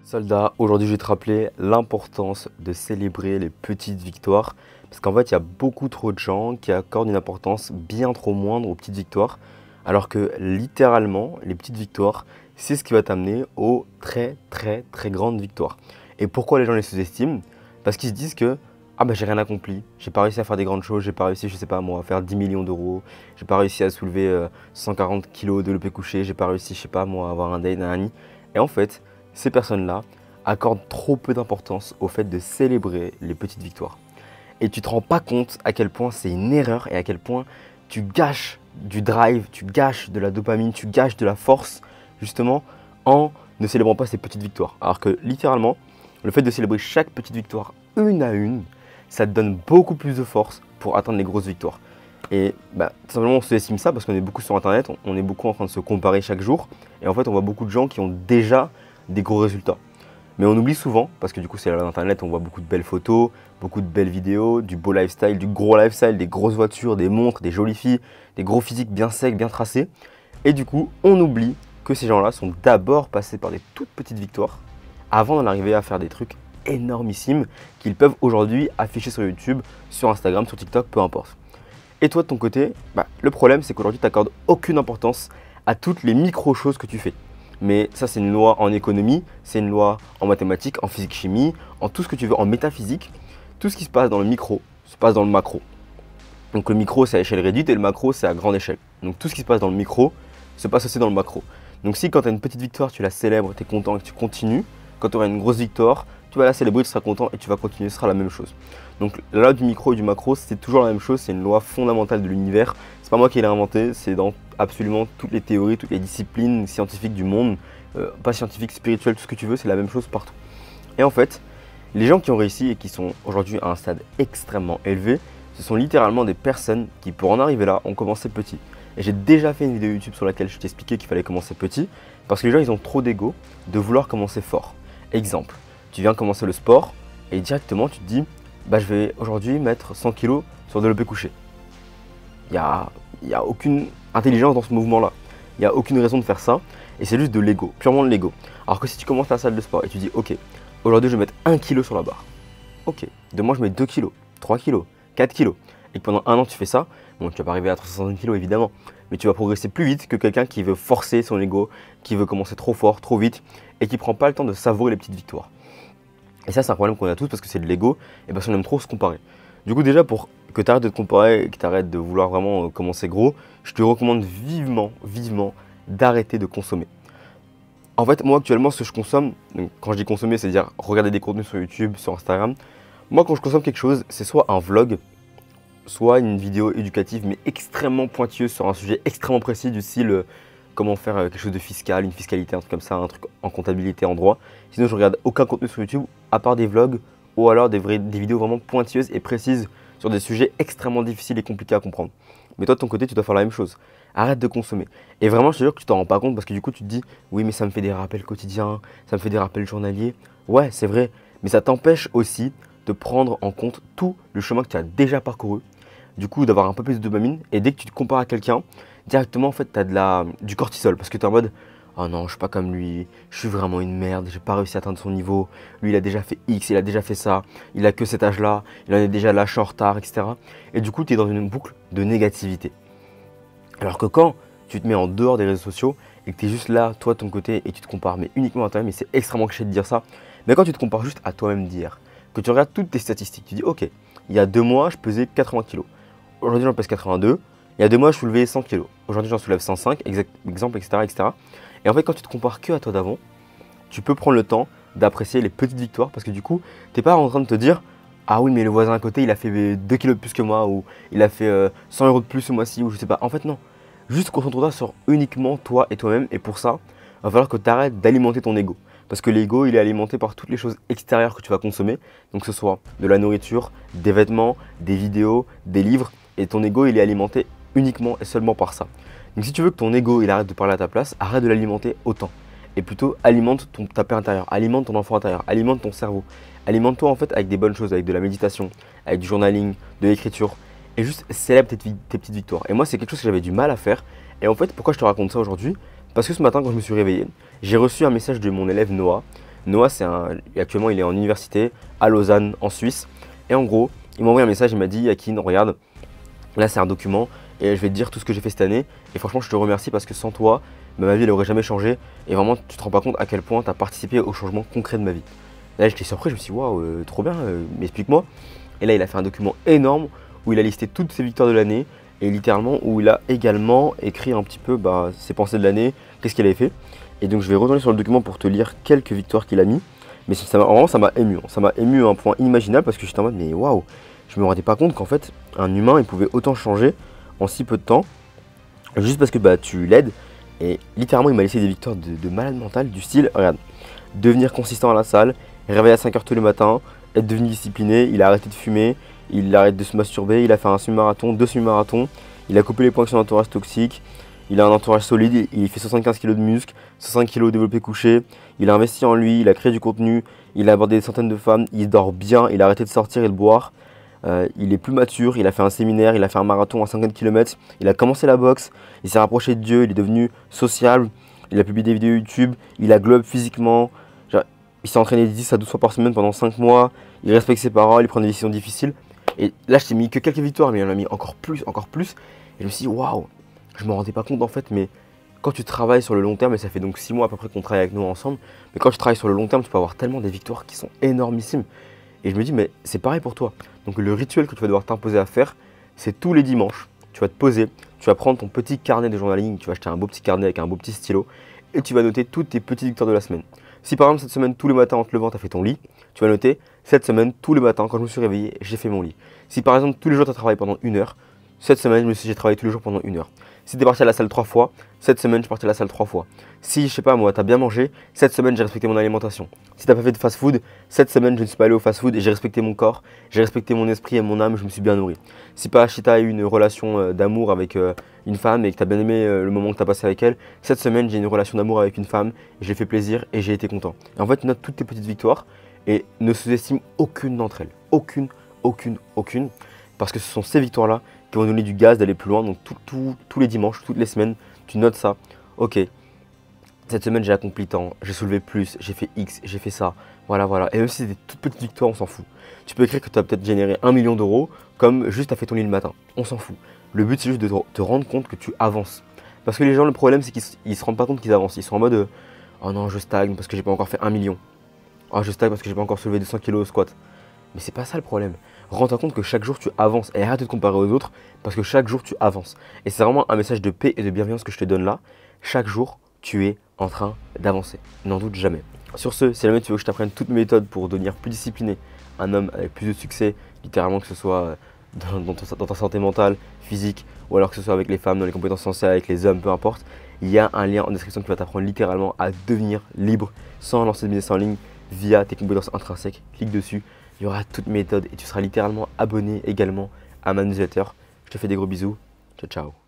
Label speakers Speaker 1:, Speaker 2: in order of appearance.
Speaker 1: Soldat, aujourd'hui je vais te rappeler l'importance de célébrer les petites victoires. Parce qu'en fait, il y a beaucoup trop de gens qui accordent une importance bien trop moindre aux petites victoires. Alors que littéralement, les petites victoires, c'est ce qui va t'amener aux très grandes victoires. Et pourquoi les gens les sous-estiment? Parce qu'ils se disent que ah bah j'ai rien accompli, j'ai pas réussi à faire des grandes choses, j'ai pas réussi, je sais pas moi, à faire 10 millions d'euros, j'ai pas réussi à soulever 140 kilos de l'épée couché, j'ai pas réussi, je sais pas moi, à avoir un date, un ani. Et en fait, ces personnes-là accordent trop peu d'importance au fait de célébrer les petites victoires. Et tu te rends pas compte à quel point c'est une erreur et à quel point tu gâches du drive, tu gâches de la dopamine, tu gâches de la force justement en ne célébrant pas ces petites victoires. Alors que littéralement, le fait de célébrer chaque petite victoire une à une, ça te donne beaucoup plus de force pour atteindre les grosses victoires. Et tout simplement on sous-estime ça parce qu'on est beaucoup sur internet, on est beaucoup en train de se comparer chaque jour. Et en fait on voit beaucoup de gens qui ont déjà des gros résultats. Mais on oublie souvent, parce que du coup c'est là internet, on voit beaucoup de belles photos, beaucoup de belles vidéos, du beau lifestyle, du gros lifestyle, des grosses voitures, des montres, des jolies filles, des gros physiques bien secs, bien tracés. Et du coup, on oublie que ces gens-là sont d'abord passés par des toutes petites victoires avant d'en arriver à faire des trucs énormissimes qu'ils peuvent aujourd'hui afficher sur YouTube, sur Instagram, sur TikTok, peu importe. Et toi de ton côté, le problème c'est qu'aujourd'hui tu n'accordes aucune importance à toutes les micro-choses que tu fais. Mais ça, c'est une loi en économie, c'est une loi en mathématiques, en physique-chimie, en tout ce que tu veux, en métaphysique. Tout ce qui se passe dans le micro se passe dans le macro. Donc le micro, c'est à échelle réduite et le macro, c'est à grande échelle. Donc tout ce qui se passe dans le micro se passe aussi dans le macro. Donc si quand tu as une petite victoire, tu la célèbres, tu es content et que tu continues, quand tu auras une grosse victoire, tu vas la célébrer, tu seras content et tu vas continuer, ce sera la même chose. Donc la loi du micro et du macro, c'est toujours la même chose, c'est une loi fondamentale de l'univers. C'est pas moi qui l'ai inventé, c'est dans absolument toutes les théories, toutes les disciplines scientifiques du monde, pas scientifiques, spirituelles, tout ce que tu veux, c'est la même chose partout. Et en fait, les gens qui ont réussi et qui sont aujourd'hui à un stade extrêmement élevé, ce sont littéralement des personnes qui, pour en arriver là, ont commencé petit. Et j'ai déjà fait une vidéo YouTube sur laquelle je t'expliquais qu'il fallait commencer petit, parce que les gens, ils ont trop d'ego de vouloir commencer fort. Exemple, tu viens commencer le sport et directement tu te dis, je vais aujourd'hui mettre 100 kg sur développé couché. Il n'y a aucune intelligence dans ce mouvement-là. Il n'y a aucune raison de faire ça. Et c'est juste de l'ego, purement de l'ego. Alors que si tu commences la salle de sport et tu dis, ok, aujourd'hui je vais mettre 1 kg sur la barre. Ok, demain je mets 2 kg, 3 kg, 4 kg. Et que pendant un an tu fais ça, bon tu vas pas arriver à 360 kg évidemment. Mais tu vas progresser plus vite que quelqu'un qui veut forcer son ego, qui veut commencer trop fort, trop vite. Et qui prend pas le temps de savourer les petites victoires. Et ça c'est un problème qu'on a tous parce que c'est de l'ego et parce qu'on aime trop se comparer. Du coup déjà pour que tu arrêtes de te comparer et que tu arrêtes de vouloir vraiment commencer gros, je te recommande vivement d'arrêter de consommer. En fait, moi actuellement, ce que je consomme, donc quand je dis consommer, c'est-à-dire regarder des contenus sur YouTube, sur Instagram. Moi, quand je consomme quelque chose, c'est soit un vlog, soit une vidéo éducative, mais extrêmement pointilleuse sur un sujet extrêmement précis du style comment faire quelque chose de fiscal, une fiscalité, un truc comme ça, un truc en comptabilité, en droit. Sinon, je regarde aucun contenu sur YouTube, à part des vlogs ou alors des vidéos vraiment pointilleuses et précises sur des sujets extrêmement difficiles et compliqués à comprendre. Mais toi, de ton côté, tu dois faire la même chose. Arrête de consommer. Et vraiment, je te jure que tu t'en rends pas compte parce que du coup, tu te dis, oui, mais ça me fait des rappels quotidiens, ça me fait des rappels journaliers. Ouais, c'est vrai, mais ça t'empêche aussi de prendre en compte tout le chemin que tu as déjà parcouru. Du coup, d'avoir un peu plus de dopamine. Et dès que tu te compares à quelqu'un, directement, en fait, tu as du cortisol parce que tu es en mode, oh non, je suis pas comme lui, je suis vraiment une merde, j'ai pas réussi à atteindre son niveau. Lui, il a déjà fait X, il a déjà fait ça, il a que cet âge-là, il en est déjà lâché en retard, etc. Et du coup, tu es dans une boucle de négativité. Alors que quand tu te mets en dehors des réseaux sociaux et que tu es juste là, toi de ton côté, et tu te compares, mais uniquement à toi-même, et c'est extrêmement cliché de dire ça, mais quand tu te compares juste à toi-même d'hier, que tu regardes toutes tes statistiques, tu dis ok, il y a 2 mois, je pesais 80 kg. Aujourd'hui, j'en pèse 82. Il y a 2 mois, je soulevais 100 kg. Aujourd'hui, j'en soulève 105, exemple, etc. Et en fait, quand tu te compares que à toi d'avant, tu peux prendre le temps d'apprécier les petites victoires parce que du coup, tu n'es pas en train de te dire ah oui, mais le voisin à côté, il a fait 2 kg de plus que moi ou il a fait 100 € de plus ce mois-ci ou je sais pas. En fait, non. Juste concentre-toi sur uniquement toi et toi-même et pour ça, il va falloir que tu arrêtes d'alimenter ton ego. Parce que l'ego, il est alimenté par toutes les choses extérieures que tu vas consommer. Donc que ce soit de la nourriture, des vêtements, des vidéos, des livres. Et ton ego, il est alimenté uniquement et seulement par ça. Donc si tu veux que ton ego, il arrête de parler à ta place, arrête de l'alimenter autant. Et plutôt alimente ta paix intérieure, alimente ton enfant intérieur, alimente ton cerveau. Alimente-toi en fait avec des bonnes choses, avec de la méditation, avec du journaling, de l'écriture. Et juste célèbre tes petites victoires. Et moi, c'est quelque chose que j'avais du mal à faire. Et en fait, pourquoi je te raconte ça aujourd'hui? Parce que ce matin, quand je me suis réveillé, j'ai reçu un message de mon élève Noah Noah, actuellement, il est en université à Lausanne, en Suisse. Et en gros, il m'a envoyé un message, il m'a dit, Yakin, regarde, là c'est un document et je vais te dire tout ce que j'ai fait cette année. Et franchement, je te remercie parce que sans toi, ma vie, elle aurait jamais changé. Et vraiment, tu te rends pas compte à quel point tu as participé au changement concret de ma vie. Là, j'étais surpris, je me suis dit, waouh, trop bien, mais explique-moi. Et là, il a fait un document énorme où il a listé toutes ses victoires de l'année et littéralement où il a également écrit un petit peu ses pensées de l'année, qu'est-ce qu'il avait fait. Et donc, je vais retourner sur le document pour te lire quelques victoires qu'il a mis. Mais vraiment, ça m'a ému. Ça m'a ému à un point inimaginable parce que j'étais en mode, mais waouh, je me rendais pas compte qu'en fait, un humain, il pouvait autant changer en si peu de temps, juste parce que tu l'aides. Et littéralement, il m'a laissé des victoires de malade mental, du style, regarde, devenir consistant à la salle, réveiller à 5 heures tous les matins, être devenu discipliné, il a arrêté de fumer, il arrête de se masturber, il a fait un semi-marathon, 2 semi-marathons, il a coupé les points avec son entourage toxique, il a un entourage solide, il fait 75 kg de muscles, 65 kg développé couché, il a investi en lui, il a créé du contenu, il a abordé des centaines de femmes, il dort bien, il a arrêté de sortir et de boire, il est plus mature, il a fait un séminaire, il a fait un marathon à 50 km, il a commencé la boxe, il s'est rapproché de Dieu, il est devenu sociable, il a publié des vidéos YouTube, il a globe physiquement, il s'est entraîné 10 à 12 fois par semaine pendant 5 mois, il respecte ses paroles, il prend des décisions difficiles. Et là, je t'ai mis que quelques victoires, mais il en a mis encore plus. Et je me suis dit, waouh, je me rendais pas compte en fait, mais quand tu travailles sur le long terme, et ça fait donc 6 mois à peu près qu'on travaille avec nous ensemble, mais quand tu travailles sur le long terme, tu peux avoir tellement des victoires qui sont énormissimes. Et je me dis, mais c'est pareil pour toi. Donc le rituel que tu vas devoir t'imposer à faire, c'est tous les dimanches, tu vas te poser, tu vas prendre ton petit carnet de journaling, tu vas acheter un beau petit carnet avec un beau petit stylo, et tu vas noter toutes tes petites victoires de la semaine. Si par exemple cette semaine, tous les matins en te levant, tu as fait ton lit, tu vas noter cette semaine, tous les matins, quand je me suis réveillé, j'ai fait mon lit. Si par exemple, tous les jours, tu as travaillé pendant 1 heure, cette semaine, j'ai travaillé tous les jours pendant 1 heure. Si tu es parti à la salle 3 fois, cette semaine, je suis parti à la salle 3 fois. Si, je sais pas moi, tu as bien mangé, cette semaine, j'ai respecté mon alimentation. Si tu n'as pas fait de fast-food, cette semaine, je ne suis pas allé au fast-food et j'ai respecté mon corps, j'ai respecté mon esprit et mon âme, je me suis bien nourri. Si tu as eu une relation d'amour avec une femme et que tu as bien aimé le moment que tu as passé avec elle, cette semaine, j'ai une relation d'amour avec une femme, et j'ai fait plaisir et j'ai été content. Et en fait, note toutes tes petites victoires et ne sous-estime aucune d'entre elles. Aucune. Parce que ce sont ces victoires-là qui vont donner du gaz d'aller plus loin. Donc tous les dimanches, toutes les semaines, tu notes ça. Ok, cette semaine j'ai accompli tant, j'ai soulevé plus, j'ai fait X, j'ai fait ça. Voilà. Et même si c'est des toutes petites victoires, on s'en fout. Tu peux écrire que tu as peut-être généré 1 million d'euros comme juste tu as fait ton lit le matin. On s'en fout. Le but c'est juste de te rendre compte que tu avances. Parce que les gens, le problème c'est qu'ils se rendent pas compte qu'ils avancent. Ils sont en mode oh non, je stagne parce que j'ai pas encore fait 1 million. Oh, je stagne parce que j'ai pas encore soulevé 200 kg au squat. Mais c'est pas ça le problème. Rends-toi compte que chaque jour tu avances et arrête de te comparer aux autres parce que chaque jour tu avances. Et c'est vraiment un message de paix et de bienveillance que je te donne là. Chaque jour tu es en train d'avancer. N'en doute jamais. Sur ce, si jamais tu veux que je t'apprenne toutes mes méthodes pour devenir plus discipliné, un homme avec plus de succès, littéralement que ce soit dans ta santé mentale, physique, ou alors que ce soit avec les femmes, dans les compétences sociales, avec les hommes, peu importe, il y a un lien en description qui va t'apprendre littéralement à devenir libre sans lancer de business en ligne via tes compétences intrinsèques. Clique dessus. Il y aura toutes mes méthodes et tu seras littéralement abonné également à ma newsletter. Je te fais des gros bisous. Ciao, ciao.